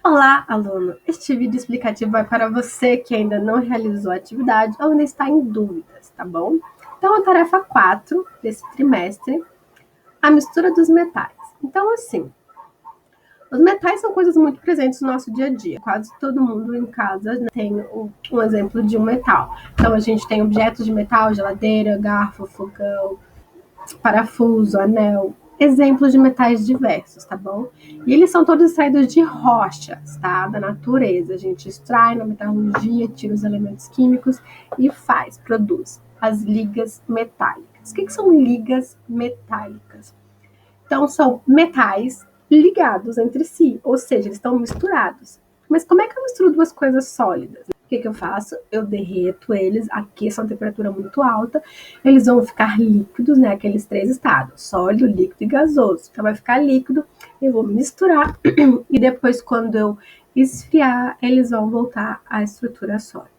Olá, aluno! Este vídeo explicativo vai para você que ainda não realizou a atividade ou ainda está em dúvidas, tá bom? Então, a tarefa 4 desse trimestre, a mistura dos metais. Então, assim, os metais são coisas muito presentes no nosso dia a dia. Quase todo mundo em casa, né, tem um exemplo de um metal. Então, a gente tem objetos de metal, geladeira, garfo, fogão, parafuso, anel, exemplos de metais diversos, tá bom? E eles são todos extraídos de rochas, tá? Da natureza. A gente extrai na metalurgia, tira os elementos químicos e produz as ligas metálicas. O que são ligas metálicas? Então, são metais ligados entre si, ou seja, eles estão misturados. Mas como é que eu misturo duas coisas sólidas? O que eu faço? Eu derreto eles, aqueço a uma temperatura muito alta, eles vão ficar líquidos, né? Aqueles três estados: sólido, líquido e gasoso. Então vai ficar líquido, eu vou misturar e depois, quando eu esfriar, eles vão voltar à estrutura sólida.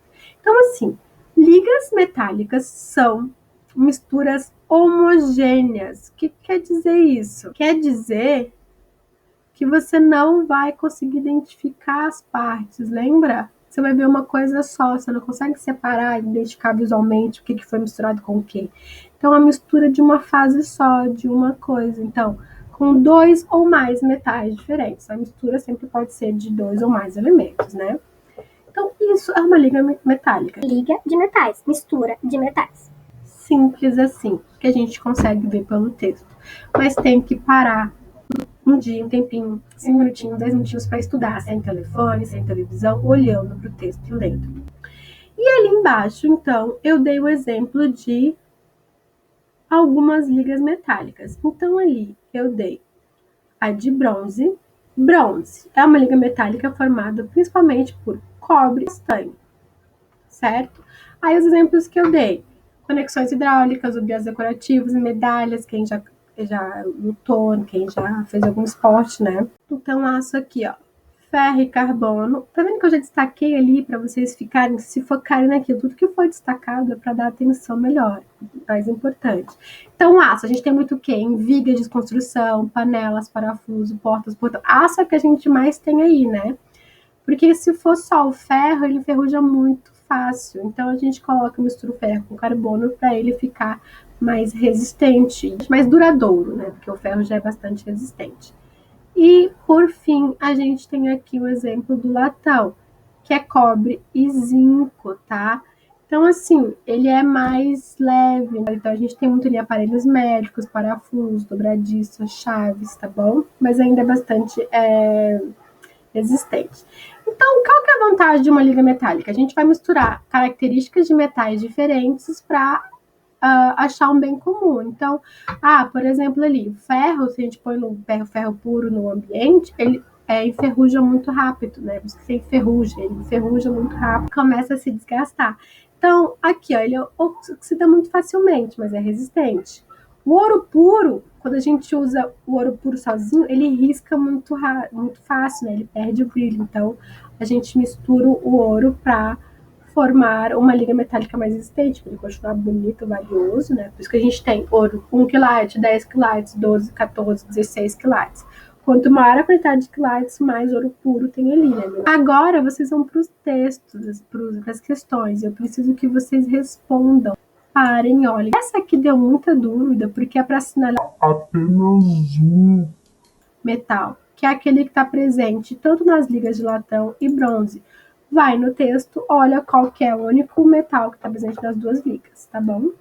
Então, assim, ligas metálicas são misturas homogêneas. O que quer dizer isso? Quer dizer que você não vai conseguir identificar as partes, lembra? Você vai ver uma coisa só, você não consegue separar, identificar visualmente o que foi misturado com o que. Então, a mistura de uma fase só, de uma coisa. Então, com dois ou mais metais diferentes. A mistura sempre pode ser de dois ou mais elementos, né? Então, isso é uma liga metálica. Liga de metais, mistura de metais. Simples assim, que a gente consegue ver pelo texto. Mas tem que parar um dia, um tempinho, 5 minutinhos, 10 minutinhos para estudar, sem telefone, sem televisão, olhando para o texto e lendo. E ali embaixo, então, eu dei o exemplo de algumas ligas metálicas. Então, ali eu dei a de bronze. Bronze é uma liga metálica formada principalmente por cobre e estanho, certo? Aí os exemplos que eu dei: conexões hidráulicas, objetos decorativos, medalhas, quem já lutou, quem já fez algum esporte, né? Então, aço aqui, ó, ferro e carbono. Tá vendo que eu já destaquei ali para vocês ficarem, se focarem naquilo? Tudo que foi destacado é para dar atenção melhor, mais importante. Então, aço, a gente tem muito o quê? Em vigas de construção, panelas, parafuso, portas, portão. Aço é que a gente mais tem aí, né? Porque se for só o ferro, ele enferruja muito fácil. Então a gente coloca, mistura o ferro com carbono para ele ficar mais resistente, mais duradouro, né? Porque o ferro já é bastante resistente. E por fim, a gente tem aqui o exemplo do latão, que é cobre e zinco, tá? Então, assim, ele é mais leve, né? Então a gente tem muito ali aparelhos médicos, parafusos, dobradiços, chaves, tá bom? Mas ainda é bastante resistente. Então, qual que é a vantagem de uma liga metálica? A gente vai misturar características de metais diferentes para achar um bem comum. Então, por exemplo, ali, o ferro, se a gente põe no ferro puro no ambiente, ele enferruja muito rápido, né? Você enferruja, ele enferruja muito rápido, começa a se desgastar. Então, aqui, ó, ele oxida muito facilmente, mas é resistente. O ouro puro, quando a gente usa o ouro puro sozinho, ele risca muito fácil, né? Ele perde o brilho. Então, a gente mistura o ouro para formar uma liga metálica mais resistente, para ele continuar bonito, valioso, né? Por isso que a gente tem ouro 1 quilate, 10 quilates, 12, 14, 16 quilates. Quanto maior a quantidade de quilates, mais ouro puro tem ali, né? Agora vocês vão para os textos, para as questões. Eu preciso que vocês respondam. Parem, olhem. Essa aqui deu muita dúvida, porque é para assinalar apenas um. metal, que é aquele que está presente tanto nas ligas de latão e bronze. Vai no texto, olha qual que é o único metal que está presente nas duas ligas, tá bom?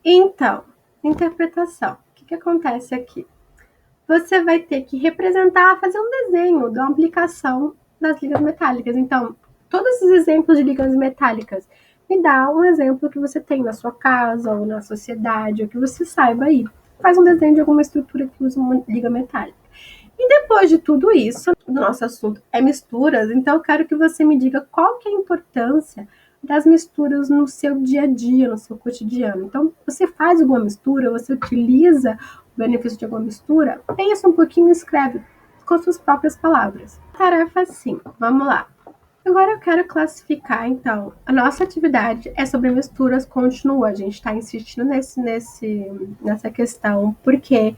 Então, interpretação. O que acontece aqui? Você vai ter que representar, fazer um desenho de uma aplicação das ligas metálicas. Então, todos esses exemplos de ligas metálicas, me dá um exemplo que você tem na sua casa ou na sociedade, ou que você saiba aí. Faz um desenho de alguma estrutura que usa uma liga metálica. E depois de tudo isso, o nosso assunto é misturas, então eu quero que você me diga qual que é a importância das misturas no seu dia a dia, no seu cotidiano. Então, você faz alguma mistura, você utiliza o benefício de alguma mistura? Pensa um pouquinho e escreve com suas próprias palavras. Tarefa assim, vamos lá. Agora eu quero classificar, então, a nossa atividade é sobre misturas, continua. A gente está insistindo nessa questão, porque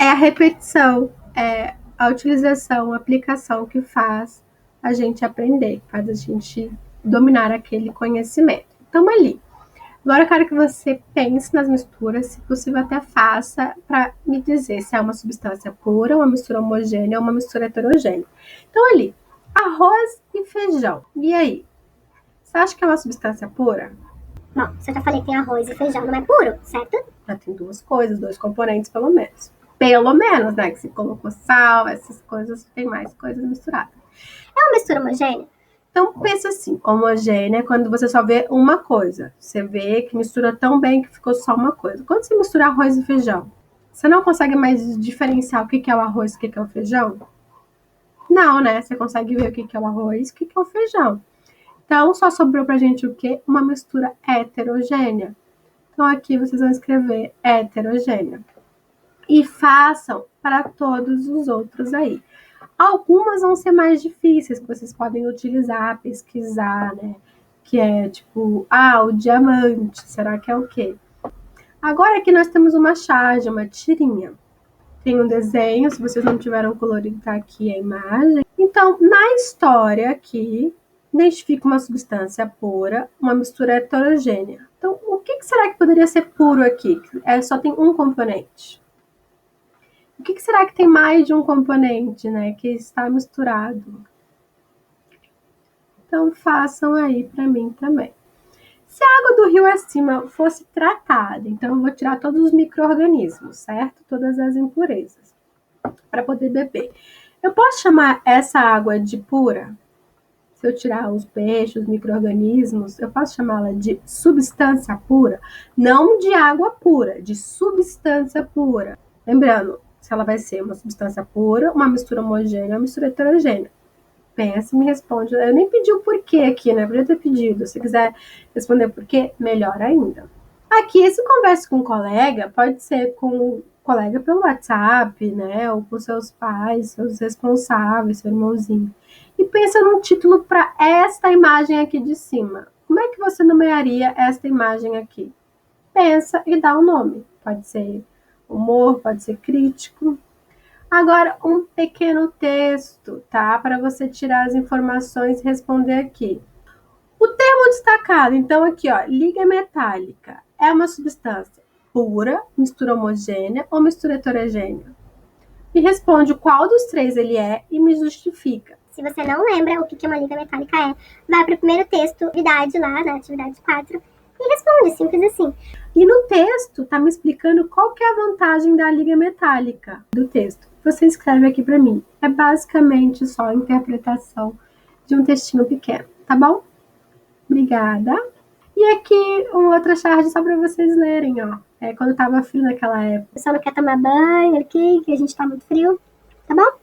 é a repetição, é a utilização, a aplicação que faz a gente aprender, que faz a gente dominar aquele conhecimento. Então, ali. Agora eu quero que você pense nas misturas, se possível até faça, para me dizer se é uma substância pura, uma mistura homogênea ou uma mistura heterogênea. Então, ali, arroz e feijão. E aí? Você acha que é uma substância pura? Bom, se eu já falei que tem arroz e feijão, não é puro, certo? Já tem duas coisas, dois componentes pelo menos. Pelo menos, né? Que você colocou sal, essas coisas, tem mais coisas misturadas. É uma mistura homogênea? Então, pensa assim, homogênea é quando você só vê uma coisa. Você vê que mistura tão bem que ficou só uma coisa. Quando você mistura arroz e feijão, você não consegue mais diferenciar o que é o arroz e o que é o feijão? Não, né? Você consegue ver o que é o arroz e o que é o feijão. Então, só sobrou pra gente o quê? Uma mistura heterogênea. Então, aqui vocês vão escrever heterogênea. E façam para todos os outros aí. Algumas vão ser mais difíceis, que vocês podem utilizar, pesquisar, né? Que é tipo, o diamante, será que é o quê? Agora aqui nós temos uma charge, uma tirinha. Tem um desenho, se vocês não tiveram colorido, tá aqui a imagem. Então, na história aqui, identifica uma substância pura, uma mistura heterogênea. Então, o que será que poderia ser puro aqui? Só tem um componente. O que será que tem mais de um componente, né, que está misturado? Então, façam aí para mim também. Se a água do rio acima fosse tratada, então eu vou tirar todos os micro-organismos, certo? Todas as impurezas, para poder beber. Eu posso chamar essa água de pura? Se eu tirar os peixes, os micro-organismos, eu posso chamá-la de substância pura? Não de água pura, de substância pura. Lembrando, se ela vai ser uma substância pura, uma mistura homogênea, uma mistura heterogênea. Pensa e me responde. Eu nem pedi o porquê aqui, né? Podia ter pedido. Se quiser responder o porquê, melhor ainda. Aqui, esse conversa com um colega pode ser com um colega pelo WhatsApp, né? Ou com seus pais, seus responsáveis, seu irmãozinho. E pensa num título para esta imagem aqui de cima. Como é que você nomearia esta imagem aqui? Pensa e dá um nome. Pode ser humor, pode ser crítico. Agora, um pequeno texto, tá? Para você tirar as informações e responder aqui. O termo destacado, então aqui, ó, liga metálica. É uma substância pura, mistura homogênea ou mistura heterogênea? Me responde qual dos três ele é e me justifica. Se você não lembra o que uma liga metálica é, vai para o primeiro texto, atividade lá, na atividade 4, e responde, simples assim. E no texto, tá me explicando qual que é a vantagem da liga metálica do texto. Você escreve aqui para mim. É basicamente só a interpretação de um textinho pequeno, tá bom? Obrigada. E aqui uma outra charge só para vocês lerem, ó. Quando tava frio naquela época. O pessoal não quer tomar banho aqui, que a gente tá muito frio, tá bom?